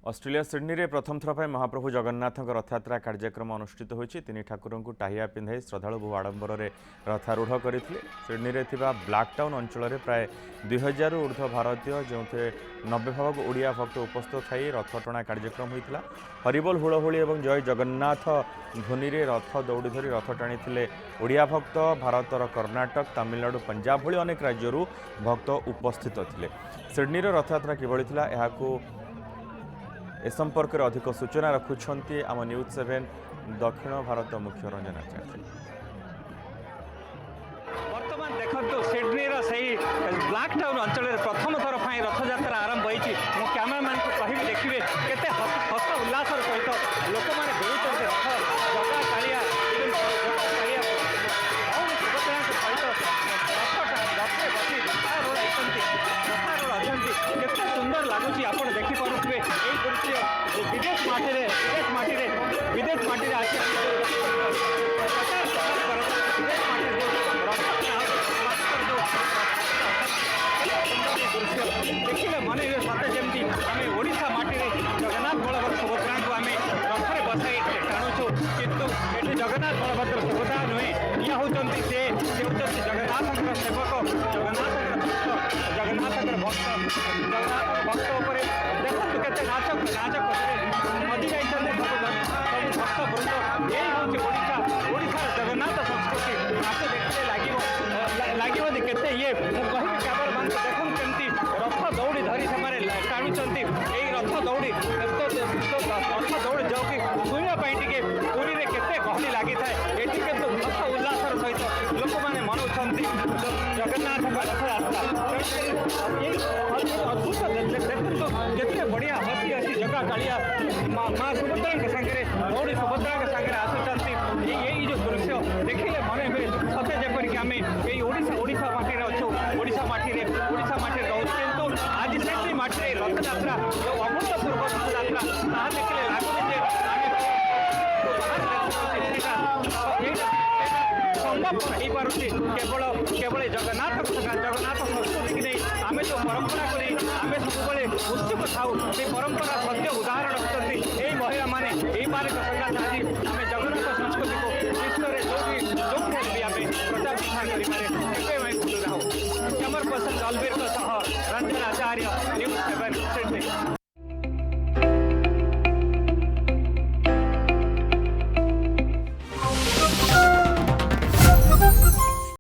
Australia Sydney रे प्रथम थर पर महाप्रभु जगन्नाथ रथयात्रा कार्यक्रम अनुष्ठित होती। तीन ठाकुर को टाहिया पिंधाई श्रद्धालु बहु आडंबर में रथारूढ़ करते। सिडनी रे थिबा ब्लैक टाउन अंचल में प्राय 2000 ऊर्ध्व भारतीय जो 90 भाग ओडिया भक्त उपस्थित थी रथ टणा कार्यक्रम होता। हरिबोल हुड़हुड़ी और जय जगन्नाथ ध्वनि रे रथ दौड़ी धरी रथ टाणी ओडिया भक्त भारतर कर्णाटक तमिलनाडु पंजाब भली अनेक राज्यों भक्त उपस्थित थे। सिडनी रे रथयात्रा किभली थिला एहाकू ए संपर्क में अधिक सूचना रखुंट आम न्यूज 7 दक्षिण भारत मुख्य रंजन आचार्य। बर्तमान देखो सिडनी ब्लैक टाउन अंचल प्रथम थर पर रथयात्रा आरंभ होती। मो कैमेरामैन को कह देखिए केते हस्त उल्लास सहित लोक मैंने दौड़ रथ जगा कालिया केते सुंदर लगुच आप देखिपे यही दृश्य विदेश माटी आसी देखिए मन सते जमी आम ओडिशा माटी जगन्नाथ बलभद्र सुभद्रा को आम रथरे बसाई टाणुचु किंतु ये जगन्नाथ बलभद्र सुभद्रा नुहे ये होती से जगन्नाथ सेवक जगन्नाथ भक्त उपर देखते केते नाच मजी जाइए सब भक्त वृंद यही हूँ ओडिशार जगन्नाथ संस्कृति नाच देखते लगे केते ये कह कैमरामैन को देखूँ केमती रथ दौड़ी धरी से टाणुंट यही रथ दौड़ी रथ दौड़ी जो कि शुणापी टे पुरी में केते गहली लगी थाए ये कितु हर्ष उल्लासर सहित लोक मैंने मनाऊँ जगन्नाथ रथयात्रा अद्भुत देखो जिते बढ़िया हसी हसी जगह कालिया माँ सुभद्रा के सागर दौड़ी सुभद्रा के सागर आसुँच यही जो दृश्य देखिए मन हुए सते जपरिक आम यही ओडिशा माटी अच्छु ओडिशा माटी रोच किंतु आज से माटी रथयात्रा जो अभूतपूर्व रथयात्रा ताहा देखिए लगुनि संभव हो पारे केवल जगन्नाथ संस्कृति की नहीं आम जो परंपरा को नहीं आम सब उत्सुक थाऊ परंपरा सत्य उदाहरण रखते यही महिला मैंने यही बारे संघात आज आम जगन्नाथ संस्कृति को विश्व में जो भी आम प्रचार प्रसार कर कैमरा पर्सन अलबीर रंजन आचार्य न्यूज 7 सिडनी।